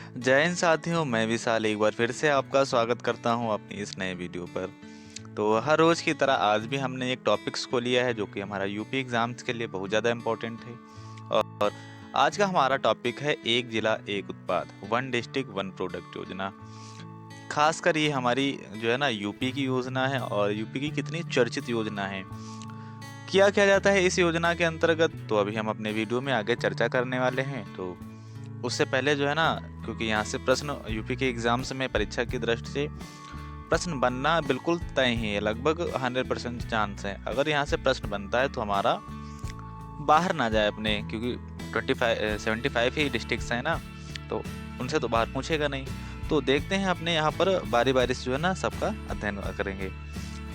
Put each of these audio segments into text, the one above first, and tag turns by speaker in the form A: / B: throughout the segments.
A: जय हिंद साथियों, मैं विशाल एक बार फिर से आपका स्वागत करता हूं अपनी इस नए वीडियो पर। तो हर रोज़ की तरह आज भी हमने एक टॉपिक्स को लिया है जो कि हमारा यूपी एग्ज़ाम्स के लिए बहुत ज़्यादा इम्पोर्टेंट है। और आज का हमारा टॉपिक है एक जिला एक उत्पाद, वन डिस्ट्रिक्ट वन प्रोडक्ट योजना। खासकर ये हमारी जो है ना यूपी की योजना है और यूपी की कितनी चर्चित योजना है। क्या जाता है इस योजना के अंतर्गत, तो अभी हम अपने वीडियो में आगे चर्चा करने वाले हैं। तो उससे पहले जो है ना, क्योंकि यहाँ से प्रश्न यूपी के एग्जाम्स में परीक्षा की दृष्टि से प्रश्न बनना बिल्कुल तय ही है, लगभग 100% चांस है। अगर यहाँ से प्रश्न बनता है तो हमारा बाहर ना जाए अपने, क्योंकि 75 ही डिस्ट्रिक्ट्स हैं ना, तो उनसे तो बाहर पूछेगा नहीं। तो देखते हैं अपने यहाँ पर बारी बारी से जो है ना सबका अध्ययन करेंगे।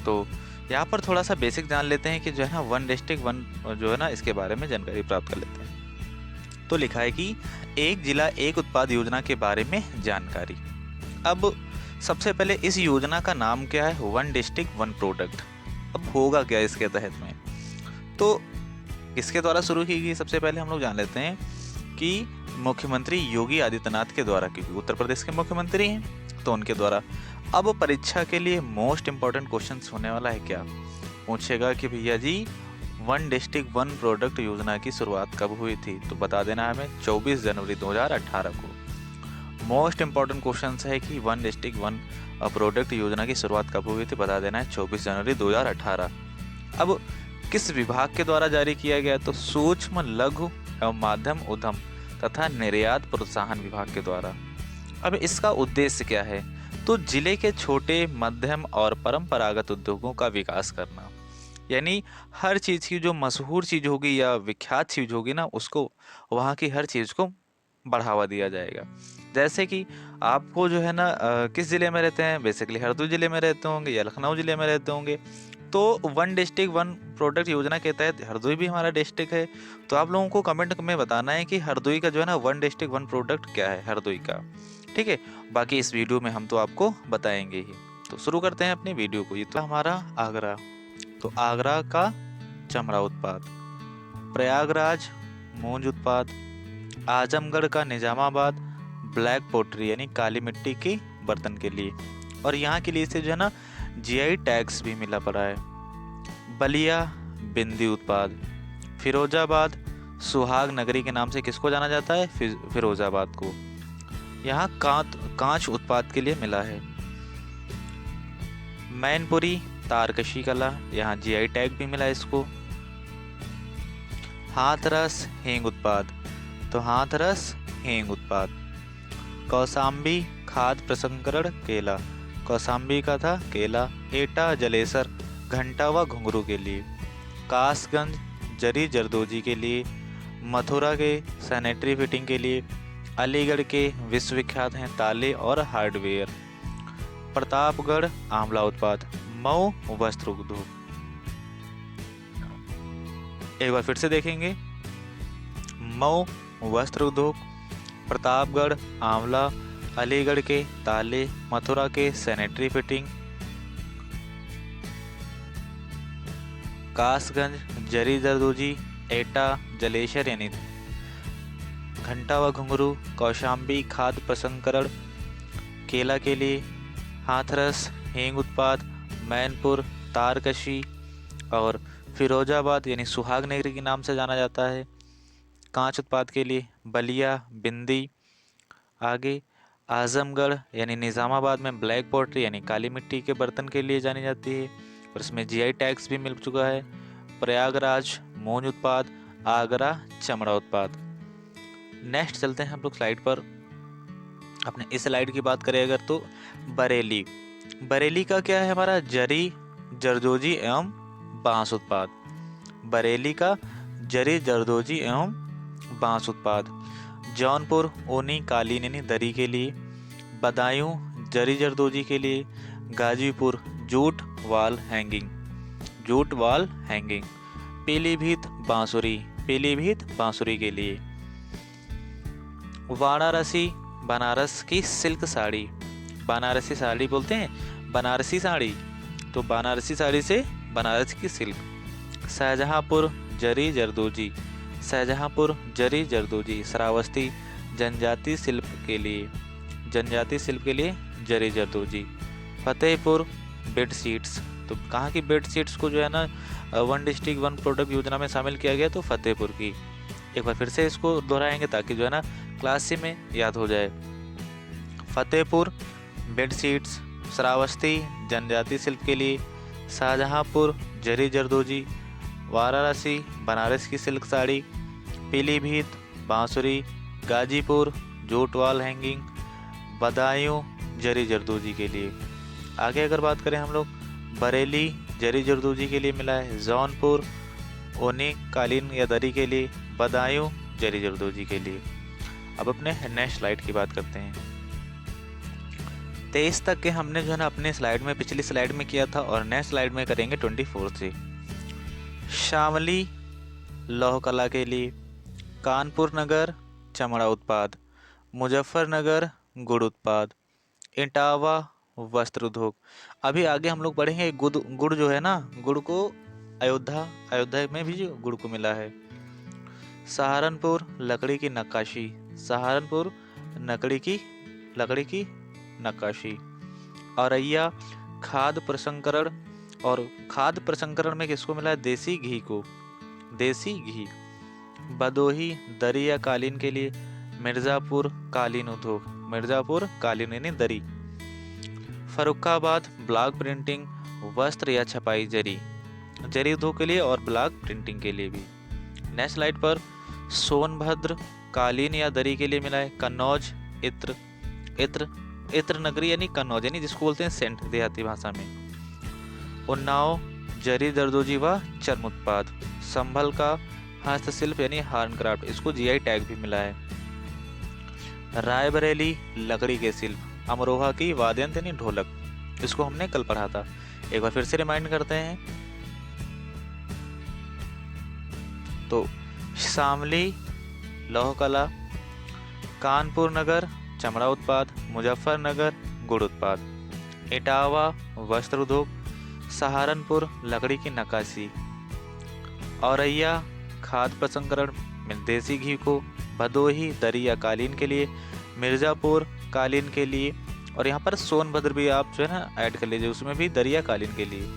A: तो यहाँ पर थोड़ा सा बेसिक जान लेते हैं कि जो है ना वन डिस्ट्रिक्ट वन जो है ना इसके बारे में जानकारी प्राप्त कर लेते हैं। तो लिखा है कि एक जिला एक उत्पाद योजना के बारे में जानकारी। अब सबसे पहले इस योजना का नाम क्या है? One district one product. अब होगा क्या इसके तहत में? तो किसके द्वारा शुरू की गई, सबसे पहले हम लोग जान लेते हैं कि मुख्यमंत्री योगी आदित्यनाथ के द्वारा, क्योंकि उत्तर प्रदेश के मुख्यमंत्री हैं तो उनके द्वारा। अब परीक्षा के लिए मोस्ट इंपॉर्टेंट क्वेश्चन होने वाला है, क्या पूछेगा कि भैया जी वन डिस्ट्रिक्ट वन प्रोडक्ट योजना की शुरुआत कब हुई थी? तो बता देना हमें 24 जनवरी 2018 को। मोस्ट इंपॉर्टेंट क्वेश्चन है कि वन डिस्ट्रिक्ट वन प्रोडक्ट योजना की शुरुआत कब हुई थी? बता देना है 24 जनवरी 2018। अब किस विभाग के द्वारा जारी किया गया? तो सूक्ष्म लघु एवं माध्यम उद्यम तथा निर्यात प्रोत्साहन विभाग के द्वारा। अब इसका उद्देश्य क्या है? तो जिले के छोटे मध्यम और परंपरागत उद्योगों का विकास करना, यानी हर चीज़ की जो मशहूर चीज़ होगी या विख्यात चीज़ होगी ना, उसको वहाँ की हर चीज़ को बढ़ावा दिया जाएगा। जैसे कि आपको जो है ना किस ज़िले में रहते हैं? बेसिकली हरदोई ज़िले में रहते होंगे या लखनऊ ज़िले में रहते होंगे। तो वन डिस्ट्रिक्ट वन प्रोडक्ट योजना के तहत हरदोई भी हमारा डिस्ट्रिक्ट है। तो आप लोगों को कमेंट में बताना है कि हरदोई का जो है ना वन डिस्ट्रिक्ट वन प्रोडक्ट क्या है हरदोई का। ठीक है, बाकी इस वीडियो में हम तो आपको बताएंगे ही। तो शुरू करते हैं अपनी वीडियो को। ये तो हमारा आगरा, तो आगरा का चमड़ा उत्पाद, प्रयागराज मूंज उत्पाद, आजमगढ़ का निजामाबाद ब्लैक पोट्री यानी काली मिट्टी की बर्तन के लिए, और यहाँ के लिए से जो है ना जीआई टैक्स भी मिला पड़ा है। बलिया बिंदी उत्पाद, फिरोजाबाद सुहाग नगरी के नाम से किसको जाना जाता है? फिरोजाबाद को। यहाँ कांच उत्पाद के लिए मिला है। मैनपुरी तारकशी कला, यहाँ जीआई टैग भी मिला है इसको। हाथरस हींग उत्पाद, तो हाथरस हींग उत्पाद। कौसाम्बी खाद्य प्रसंस्करण केला, कौसाम्बी का था केला। एटा जलेसर घंटा व घुंघरू के लिए। कासगंज जरी जरदोजी के लिए। मथुरा के सैनिटरी फिटिंग के लिए। अलीगढ़ के विश्वविख्यात हैं ताले और हार्डवेयर। प्रतापगढ़ आंवला उत्पाद। मऊ वस्त्र उद्योग। एक बार फिर से देखेंगे, मऊ वस्त्र उद्योग, प्रतापगढ़ आंवला, अलीगढ़ के ताले, मथुरा के सैनिटरी फिटिंग, कासगंज जरी जरदोजी, एटा जलेसर यानी घंटा व घुंघरू, कौशाम्बी खाद्य प्रसंस्करण केला के लिए, हाथरस हींग उत्पाद, मैनपुर तारकशी और फिरोजाबाद यानी सुहाग नगरी के नाम से जाना जाता है कांच उत्पाद के लिए। बलिया बिंदी। आगे आजमगढ़ यानी निज़ामाबाद में ब्लैक पॉटरी यानी काली मिट्टी के बर्तन के लिए जानी जाती है और इसमें जीआई टैक्स भी मिल चुका है। प्रयागराज मूंज उत्पाद, आगरा चमड़ा उत्पाद। नेक्स्ट चलते हैं हम लोग स्लाइड पर। अपने इस स्लाइड की बात करें अगर, तो बरेली, बरेली का क्या है? हमारा जरी जरदोजी एवं बांस उत्पाद। बरेली का जरी जरदोजी एवं बांस उत्पाद। जौनपुर ऊनी कालीन यानी दरी के लिए। बदायूं जरी जरदोजी के लिए। Ghazipur jute wall hanging, jute wall hanging. Pilibhit बांसुरी, पीलीभीत बांसुरी के लिए। वाराणसी बनारस की सिल्क साड़ी, बनारसी साड़ी बोलते हैं बनारसी साड़ी, तो बनारसी साड़ी से बनारस की सिल्क। शाहजहांपुर जरी जरदोजी, शाहजहांपुर जरी जरदोजी। श्रावस्ती जनजाति शिल्प के लिए। जनजाति शिल्प के लिए जरी जरदोजी। फतेहपुर बेड शीट्स, तो कहाँ की बेड शीट्स को जो है ना वन डिस्ट्रिक्ट वन प्रोडक्ट योजना में शामिल किया गया, तो फतेहपुर की। एक बार फिर से इसको दोहराएंगे ताकि जो है ना क्लास सी में याद हो जाए। फतेहपुर बेड शीट्स, श्रावस्ती जनजाति शिल्प के लिए, शाहजहांपुर जरी जरदोजी, वाराणसी बनारस की सिल्क साड़ी, पीलीभीत बांसुरी, Ghazipur jute wall hanging, Badaun जरी जरदोजी के लिए। आगे अगर बात करें हम लोग, बरेली जरी जरदोजी के लिए मिला है, जौनपुर ओनी कालीन या दरी के लिए, बदायूं जरी जरदोजी के लिए। अब अपने नेक्स्ट स्लाइड की बात करते हैं। 23 तक के हमने जो है ना अपने स्लाइड में, पिछली स्लाइड में किया था, और नेक्स्ट स्लाइड में करेंगे 24 से। शामली लौह कला के लिए, कानपुर नगर चमड़ा उत्पाद, मुजफ्फरनगर गुड़ उत्पाद, इटावा वस्त्र उद्योग। अभी आगे हम लोग पढ़ेंगे गुड़ जो है ना, गुड़ को अयोध्या में भी जो गुड़ को मिला है। सहारनपुर लकड़ी की नक्काशी, सहारनपुर लकड़ी की नक्काशी। औरैया खाद्य प्रसंस्करण, और खाद्य प्रसंस्करण में किसको मिला है? देसी घी को, देसी घी। भदोही दरी या कालीन के लिए, मिर्जापुर कालीन उद्योग, मिर्जापुर कालीन यानी दरी। फर्रुखाबाद ब्लॉक प्रिंटिंग वस्त्र या छपाई जरी, जरी उद्योग के लिए और ब्लॉक प्रिंटिंग के लिए भी। नेक्स्ट स्लाइड पर सोनभद्र कालीन या दरी के लिए मिला है, कन्नौज इत्र नगरी यानी कन्नौज, यानी जिसको बोलते हैं सेंट देहाती भाषा में। उन्नाव जरी जरदोजी व चर्म उत्पाद। संभल का हस्तशिल्प यानी हैंडक्राफ्ट, इसको जीआई टैग भी मिला है। रायबरेली लकड़ी के शिल्प, अमरोहा की वाद्य यंत्र यानी ढोलक, इसको हमने कल पढ़ा था, एक बार फिर से रिमाइंड करते हैं। तो शामली लौह कला, कानपुर नगर चमड़ा उत्पाद, मुजफ्फरनगर गुड़ उत्पाद, इटावा वस्त्र उद्योग, सहारनपुर लकड़ी की नक्काशी, औरैया खाद्य प्रसंस्करण में देसी घी को, भदोही दरी या कालीन के लिए, मिर्जापुर कालीन के लिए, और यहाँ पर सोनभद्र भी आप जो है ना ऐड कर लीजिए, उसमें भी दरी या कालीन के लिए।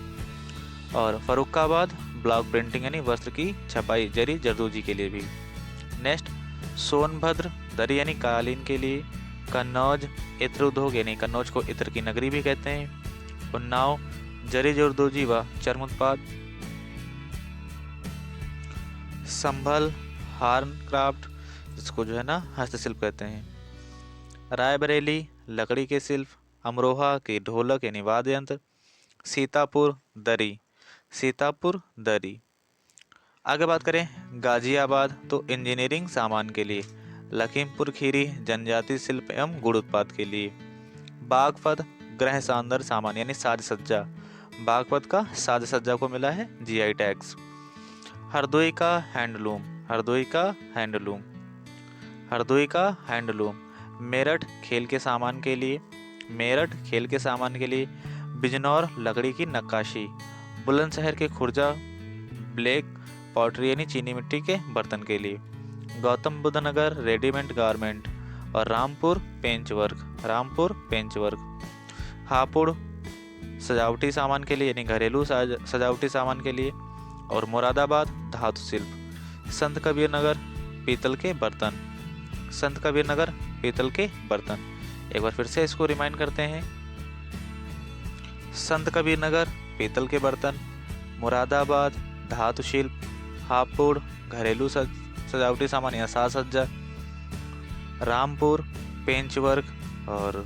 A: और फर्रुखाबाद ब्लॉक प्रिंटिंग यानी वस्त्र की छपाई जरी जरदोजी के लिए भी। नेक्स्ट सोनभद्र दरी यानी कालीन के लिए, कन्नौज इत्र उद्योग यानी कन्नौज को इत्र की नगरी भी कहते हैं, उन्नाव जरी जरदोजी व चर्म उत्पाद, संभल हैंडक्राफ्ट, इसको जो है ना हस्तशिल्प कहते हैं, रायबरेली लकड़ी के शिल्प, अमरोहा के ढोलक यानी वाद्य यंत्र, सीतापुर दरी। आगे बात करें गाजियाबाद, तो इंजीनियरिंग सामान के लिए, लखीमपुर खीरी जनजाति शिल्प एवं गुड़ उत्पाद के लिए, बागपत गृह सौंदर्य सामान यानी साज सज्जा, बागपत का साज सज्जा को मिला है जीआई टैग्स। हरदोई का हैंडलूम, मेरठ खेल के सामान के लिए, बिजनौर लकड़ी की नक्काशी, बुलंदशहर के खुर्जा ब्लैक पॉटरी यानी चीनी मिट्टी के बर्तन के लिए, गौतम बुद्ध नगर रेडीमेड गारमेंट, और रामपुर पेंच वर्क, हापुड़ सजावटी सामान के लिए यानी घरेलू सजावटी सामान के लिए, और मुरादाबाद धातु शिल्प, संत कबीर नगर पीतल के बर्तन। एक बार फिर से इसको रिमाइंड करते हैं, संत कबीर नगर पीतल के बर्तन, मुरादाबाद धातु शिल्प, हापुड़ घरेलू सजावटी सामान या साज सज्जा, रामपुर पेंच वर्क, और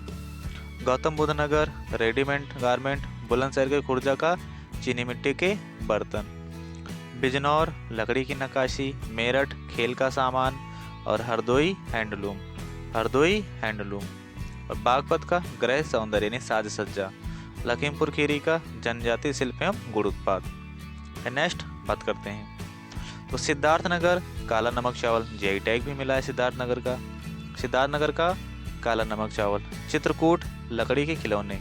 A: गौतम बुद्ध नगर रेडीमेड गारमेंट, बुलंदशहर के खुर्जा का चीनी मिट्टी के बर्तन, बिजनौर लकड़ी की नक्काशी, मेरठ खेल का सामान, और हरदोई हैंडलूम, और बागपत का गृह सौंदर्य यानी साज सज्जा, लखीमपुर खीरी का जनजाति शिल्प एवं गुड़ उत्पाद। नेक्स्ट बात करते हैं, तो सिद्धार्थनगर काला नमक चावल, जीआई टैग भी मिला है सिद्धार्थनगर का काला नमक चावल, चित्रकूट लकड़ी के खिलौने,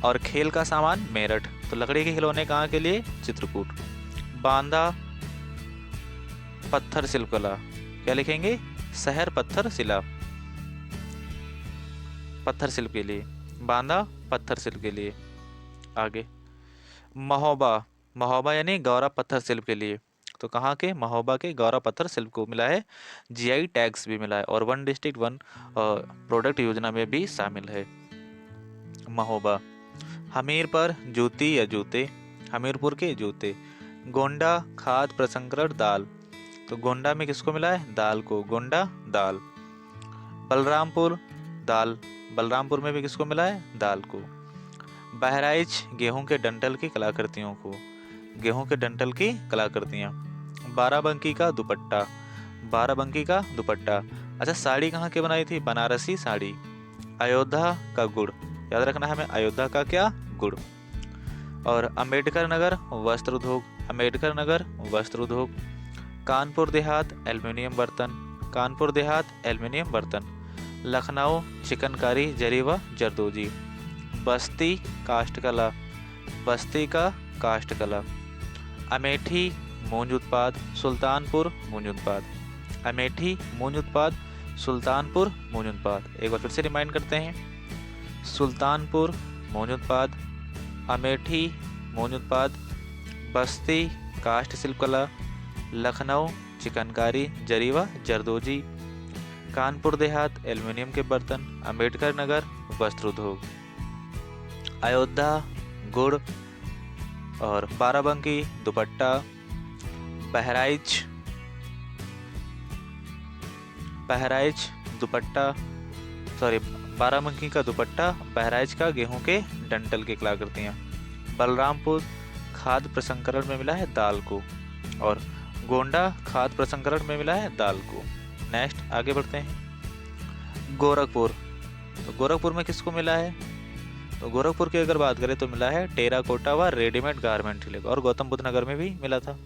A: और खेल का सामान मेरठ, तो लकड़ी के खिलौने कहाँ के लिए? चित्रकूट। बांदा पत्थर शिल्पकला, क्या लिखेंगे? शहर पत्थर शिला। पत्थर शिल्प के लिए, बांदा पत्थर शिल्प के लिए। आगे महोबा, महोबा यानी गौरा पत्थर शिल्प के लिए। तो कहाँ के? महोबा के गौरा पत्थर शिल्प को मिला है जीआई टैग्स भी मिला है और वन डिस्ट्रिक्ट वन प्रोडक्ट योजना में भी शामिल है महोबा। हमीरपुर जूती या जूते, हमीरपुर के जूते। गोंडा खाद प्रसंस्करण दाल, तो गोंडा में किसको मिला है? दाल को, गोंडा दाल। बलरामपुर दाल, बलरामपुर में भी किसको मिला है? दाल को। बहराइच गेहूं के डंठल की कलाकृतियों को, गेहूं के डंठल की कलाकृतियां। बाराबंकी का दुपट्टा, बाराबंकी का दुपट्टा। अच्छा, साड़ी कहाँ की बनाई थी? बनारसी साड़ी। अयोध्या का गुड़, याद रखना है हमें, अयोध्या का क्या? गुड़। और अम्बेडकर नगर वस्त्र उद्योग, अम्बेडकर नगर वस्त्र उद्योग। कानपुर देहात एल्युमिनियम बर्तन, कानपुर देहात एल्युमिनियम बर्तन। लखनऊ चिकनकारी जरी व जरदोजी। बस्ती काष्ठकला, बस्ती का काष्ठकला। अमेठी मूंज उत्पाद, सुल्तानपुर मूंज उत्पाद। अमेठी मूंज उत्पाद, सुल्तानपुर मूंज उत्पाद। एक बार फिर से रिमाइंड करते हैं, सुल्तानपुर मूंज उत्पाद, अमेठी मूंज उत्पाद, बस्ती काष्ठ शिल्पकला, लखनऊ चिकनकारी जरी व जरदोजी, कानपुर देहात एल्युमिनियम के बर्तन, अम्बेडकर नगर वस्त्र उद्योग, अयोध्या गुड़ और बाराबंकी दुपट्टा, बहराइच, बहराइच दुपट्टा, सॉरी बाराबंकी का दुपट्टा, बहराइच का गेहूं के डंठल की कलाकृतियां। बलरामपुर खाद्य प्रसंस्करण में मिला है दाल को और गोंडा खाद्य प्रसंस्करण में मिला है दाल को। नेक्स्ट आगे बढ़ते हैं। गोरखपुर, तो गोरखपुर में किसको मिला है? तो गोरखपुर की अगर बात करें तो मिला है टेराकोटा व रेडीमेड गारमेंट और गौतम बुद्ध नगर में भी मिला था।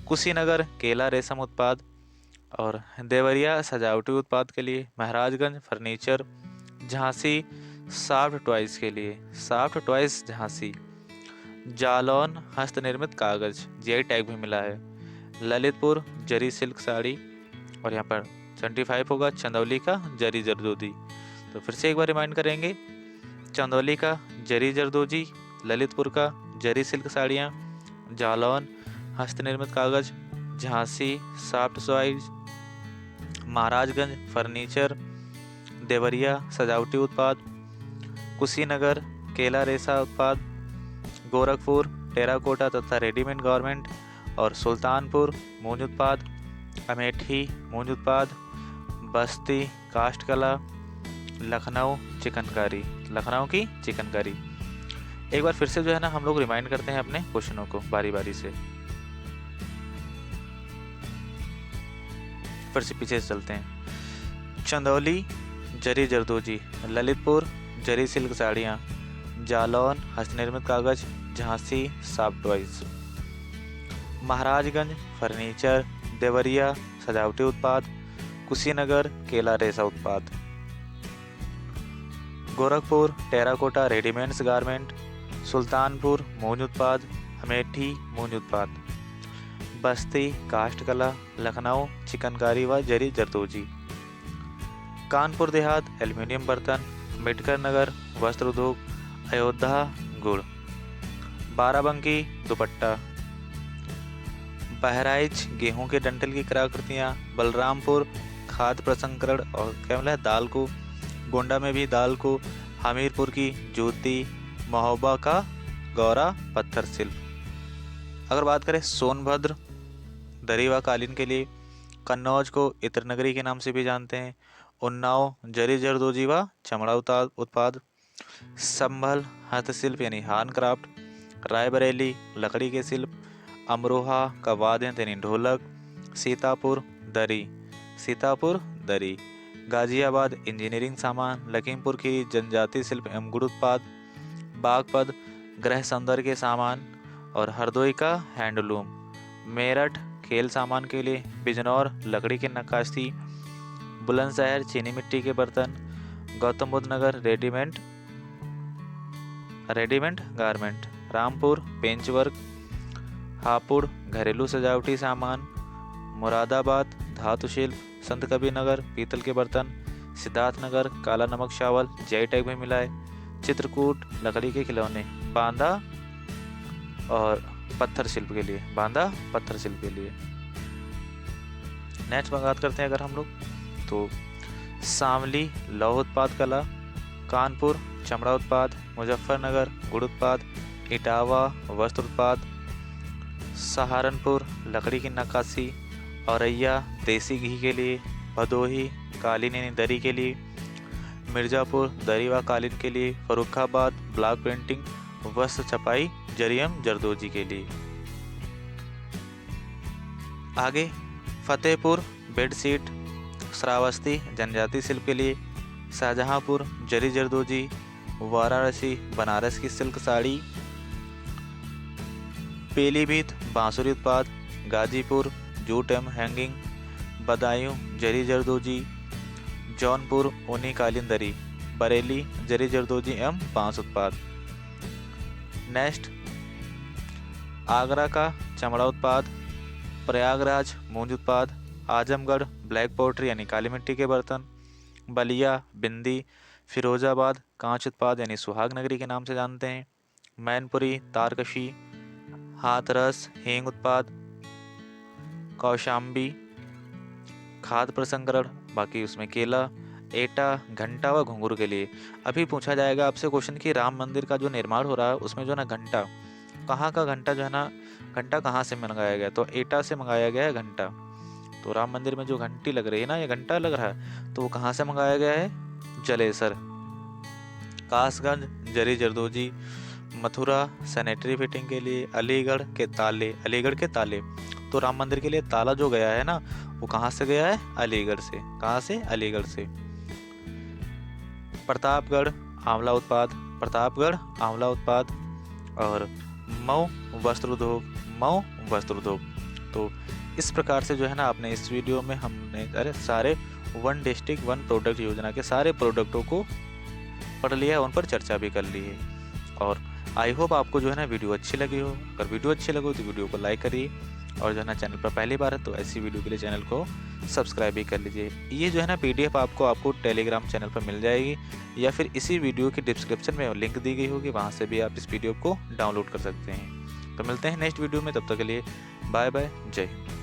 A: कुशीनगर केला रेशम उत्पाद और देवरिया सजावटी उत्पाद के लिए। Maharajganj furniture, Jhansi soft toys के लिए, सॉफ्ट टॉयज झांसी। जालौन हस्त निर्मित कागज, जीआई टैग भी मिला है। ललितपुर जरी सिल्क साड़ी और यहाँ पर 25 होगा। चंदौली का जरी जरदोजी, तो फिर से एक बार रिमाइंड करेंगे, चंदौली का जरी जरदोजी, ललितपुर का जरी सिल्क साड़ियाँ, जालौन हस्त निर्मित कागज, Jhansi soft toys, Maharajganj furniture, Deoria सजावटी उत्पाद, कुशीनगर केला रेशा उत्पाद, गोरखपुर टेराकोटा तथा रेडीमेड गारमेंट और सुल्तानपुर मूंज उत्पाद, अमेठी मूंज उत्पाद, बस्ती काष्ठकला, लखनऊ चिकनकारी, लखनऊ की चिकनकारी। एक बार फिर से जो है ना हम लोग रिमाइंड करते हैं अपने क्वेश्चनों को बारी बारी से, फिर से पीछे से चलते हैं। चंदौली जरी जरदोजी, ललितपुर जरी सिल्क साड़ियाँ, जालौन हस्तनिर्मित कागज, Jhansi soft toys, Maharajganj furniture, Deoria सजावटी उत्पाद, कुशीनगर केला रेशा उत्पाद, Gorakhpur terracotta readymades garment, Sultanpur मूंज उत्पाद, अमेठी मूंज उत्पाद, बस्ती काष्ठकला, लखनऊ चिकनकारी व जरी जरदोजी, कानपुर देहात एल्युमिनियम बर्तन, अम्बेडकर नगर वस्त्र उद्योग, अयोध्या गुड़, बाराबंकी दुपट्टा, बहराइच गेहूं के डंठल की कलाकृतियाँ, बलरामपुर खाद्य प्रसंस्करण और क्या मिला है? दाल को, गोंडा में भी दाल को, हमीरपुर की जूती, महोबा का गौरा पत्थर शिल्प। अगर बात करें सोनभद्र दरी व कालीन के लिए, कन्नौज को इत्र नगरी के नाम से भी जानते हैं, उन्नाव जरी जरदोजी व चमड़ा उत्पाद, संभल हस्तशिल्प यानी हैंड क्राफ्ट, रायबरेली लकड़ी के शिल्प, अमरोहा का वाद्य यंत्र यानी ढोलक, सीतापुर दरी, सीतापुर दरी, गाजियाबाद इंजीनियरिंग सामान, लखीमपुर की जनजाति शिल्प एवं गुड़ उत्पाद, बागपत गृह सौंदर्य के सामान और हरदोई का हैंडलूम, मेरठ खेल सामान के लिए, बिजनौर लकड़ी की नक्काशी, बुलंदशहर चीनी मिट्टी के बर्तन, गौतम बुद्ध नगर रेडीमेड गारमेंट, रामपुर पेंच वर्क, हापुड़ घरेलू सजावटी सामान, मुरादाबाद धातु शिल्प, संत कबीर नगर पीतल के बर्तन, सिद्धार्थनगर काला नमक चावल जीआई टैग में मिला है। चित्रकूट लकड़ी के खिलौने, बांदा और पत्थर शिल्प के लिए, बांदा पत्थर शिल्प के लिए। नेक्स्ट बात करते हैं अगर हम लोग तो शामली लौह उत्पाद कला, कानपुर चमड़ा उत्पाद, मुजफ्फरनगर गुड़ उत्पाद, इटावा वस्त्र उत्पाद, सहारनपुर लकड़ी की नक्काशी, औरैया देसी घी के लिए, भदोही कालीन यानी दरी के लिए, मिर्ज़ापुर दरी व कालीन के लिए, फर्रुखाबाद ब्लॉक प्रिंटिंग वस्त्र छपाई जरियम जरदोजी के लिए। आगे फतेहपुर बेडशीट, श्रावस्ती जनजाति शिल्प के लिए, शाहजहांपुर जरी जरदोजी, वाराणसी बनारस की सिल्क साड़ी, पीलीभीत बांसुरी उत्पाद, गाजीपुर जूट एवं हैंगिंग, बदायूं जरी जरदोजी, जौनपुर ऊनी कालीन दरी, बरेली जरी जरदोजी एवं बांस उत्पाद। नेक्स्ट आगरा का चमड़ा उत्पाद, प्रयागराज मूंज उत्पाद, आजमगढ़ ब्लैक पोट्री यानी काली मिट्टी के बर्तन, बलिया बिंदी, फिरोजाबाद कांच उत्पाद यानी सुहाग नगरी के नाम से जानते हैं, मैनपुरी तारकशी, हाथरस हींग उत्पाद, कौशाम्बी खाद्य प्रसंस्करण, बाकी उसमें केला, एटा घंटा व घुंघरू के लिए। अभी पूछा जाएगा आपसे क्वेश्चन कि राम मंदिर का जो निर्माण हो रहा है उसमें जो ना घंटा, कहाँ का घंटा जो है ना, घंटा कहाँ से मंगाया गया, तो एटा से मंगाया गया है घंटा। तो राम मंदिर में जो घंटी लग रही है ना, ये घंटा लग रहा है, तो वो कहाँ से मंगाया गया है, जलेसर। कासगंज जरी जरदोजी, मथुरा सैनिटरी फिटिंग के लिए, अलीगढ़ के ताले, तो राम मंदिर के लिए ताला जो गया है ना, वो कहाँ से गया है, अलीगढ़ से। कहाँ से, अलीगढ़ से। प्रतापगढ़ आंवला उत्पाद और मऊ वस्त्र उद्योग। तो इस प्रकार से जो है ना, आपने इस वीडियो में हमने सारे वन डिस्ट्रिक्ट वन प्रोडक्ट योजना के सारे प्रोडक्टों को पढ़ लिया है, उन पर चर्चा भी कर ली है। और आई होप आपको जो है ना वीडियो अच्छी लगी हो। अगर वीडियो अच्छी लगी हो तो वीडियो को लाइक करिए, और जो है ना चैनल पर पहली बार है तो ऐसी वीडियो के लिए चैनल को सब्सक्राइब भी कर लीजिए। ये जो है ना PDF आपको टेलीग्राम चैनल पर मिल जाएगी, या फिर इसी वीडियो की डिस्क्रिप्शन में लिंक दी गई होगी, वहाँ से भी आप इस PDF को डाउनलोड कर सकते हैं। तो मिलते हैं नेक्स्ट वीडियो में, तब तक के लिए बाय बाय, जय हिंद।